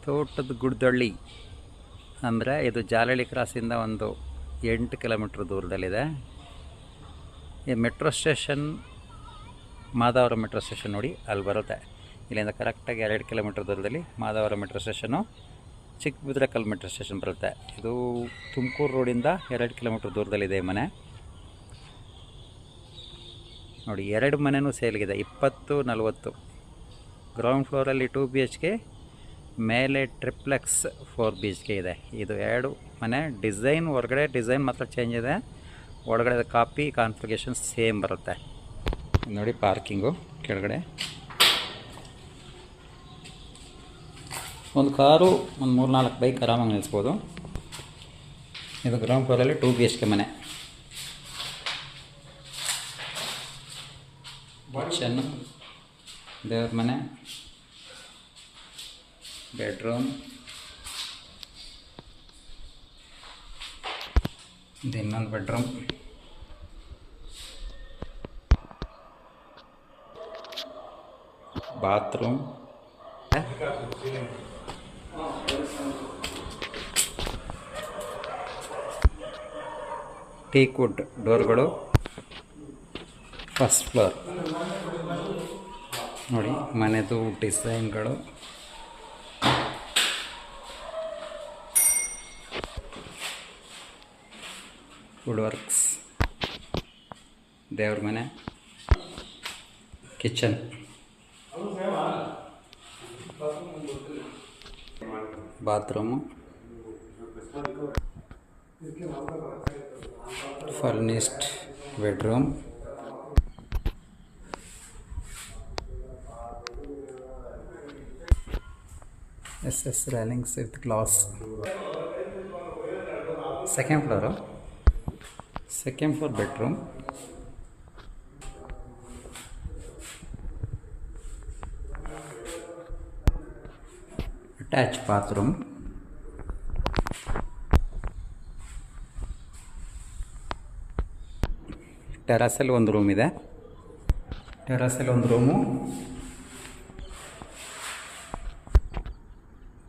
ತೋಟದ ಗುಡ್ದಳ್ಳಿ ಅಂದರೆ ಇದು ಜಾಲಹಳ್ಳಿ ಕ್ರಾಸಿಂದ ಒಂದು 8 ಕಿಲೋಮೀಟ್ರ್ ದೂರದಲ್ಲಿದೆ. ಈ ಮೆಟ್ರೋ ಸ್ಟೇಷನ್ ಮಾಧವರ ಮೆಟ್ರೋ ಸ್ಟೇಷನ್ ನೋಡಿ ಅಲ್ಲಿ ಬರುತ್ತೆ. ಇಲ್ಲಿಂದ ಕರೆಕ್ಟಾಗಿ 2 ಕಿಲೋಮೀಟ್ರ್ ದೂರದಲ್ಲಿ ಮಾಧವರ ಮೆಟ್ರೋ ಸ್ಟೇಷನು, ಚಿಕ್ಕಬಿದ್ರಕಲ್ ಮೆಟ್ರೋ ಸ್ಟೇಷನ್ ಬರುತ್ತೆ. ಇದು ತುಮಕೂರು ರೋಡಿಂದ 2 ಕಿಲೋಮೀಟ್ರ್ ದೂರದಲ್ಲಿದೆ ಮನೆ ನೋಡಿ. 2 ಮನೆಯೂ ಸೇಲ್ಗಿದೆ, 20-40. ಗ್ರೌಂಡ್ ಫ್ಲೋರಲ್ಲಿ 2 BHK, ಮೇಲೆ ಟ್ರಿಪ್ಲೆಕ್ಸ್ 4 BHK ಇದೆ. ಇದು 2 ಮನೆ. ಡಿಸೈನ್ ಹೊರಗಡೆ ಡಿಸೈನ್ ಮಾತ್ರ ಚೇಂಜ್ ಇದೆ, ಒಳಗಡೆ ಕಾಪಿ ಕಾನ್ಫಿಗರೇಷನ್ ಸೇಮ್ ಬರುತ್ತೆ ನೋಡಿ. ಪಾರ್ಕಿಂಗು ಕೆಳಗಡೆ ಒಂದು ಕಾರು, ಒಂದು 3-4 ಬೈಕ್ ಆರಾಮಾಗಿ ನಿಲ್ಲಿಸ್ಬೋದು. ಇದು ಗ್ರೌಂಡ್ ಫ್ಲೋರಲ್ಲಿ 2 BHK ಮನೆ. ಕಿಚನ್, ದೇವ್ರ ಮನೆ, ಬೆಡ್ರೂಮ್, ಇದು ಇನ್ನೊಂದು ಬೆಡ್ರೂಮ್, ಬಾತ್ರೂಮ್, ಟೀಕ್ವುಡ್ ಡೋರ್ಗಳು, ಫಸ್ಟ್ ಫ್ಲೋರ್ ನೋಡಿ. ಮನೆದು ಡಿಸೈನ್ಗಳು ವುಡ್ ವರ್ಕ್ಸ್, ದೇವ್ರ ಮನೆ, kitchen, bathroom, furnished bedroom, SS railings with glass. Second floor bedroom, attached bathroom, ಟೆರಾಸಲ್ಲಿ ಒಂದು ರೂಮ್ ಇದೆ. ಟೆರಾಸಲ್ಲಿ ಒಂದು ರೂಮು,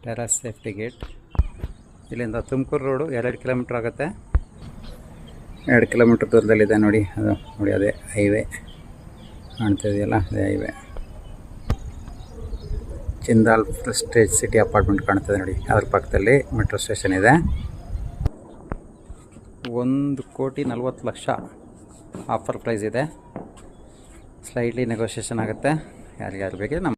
ಟೆರಾಸ್ ಸೇಫ್ಟಿ ಗೇಟ್. ಇಲ್ಲಿಂದ ತುಮಕೂರು ರೋಡು 2 ಕಿಲೋಮೀಟ್ರ್ ಆಗುತ್ತೆ. 2 ಕಿಲೋಮೀಟ್ರ್ ದೂರದಲ್ಲಿದೆ ನೋಡಿ. ಅದು ನೋಡಿ, ಅದೇ ಹೈವೇ ಕಾಣ್ತಿದೆಯಲ್ಲ, ಅದೇ highway. Jindal Prestige city apartment ಕಾಣ್ತದೆ ನೋಡಿ, ಅದ್ರ ಪಕ್ಕದಲ್ಲಿ ಮೆಟ್ರೋ ಸ್ಟೇಷನ್ ಇದೆ. 1,40,00,000 ಆಫರ್ ಪ್ರೈಸ್ ಇದೆ. ಸ್ಲೈಟ್ಲಿ ನೆಗೋಷಿಯೇಷನ್ ಆಗುತ್ತೆ. ಯಾರಿಗಾರು ಬೇಕಿದೆ ನಮ್ಮ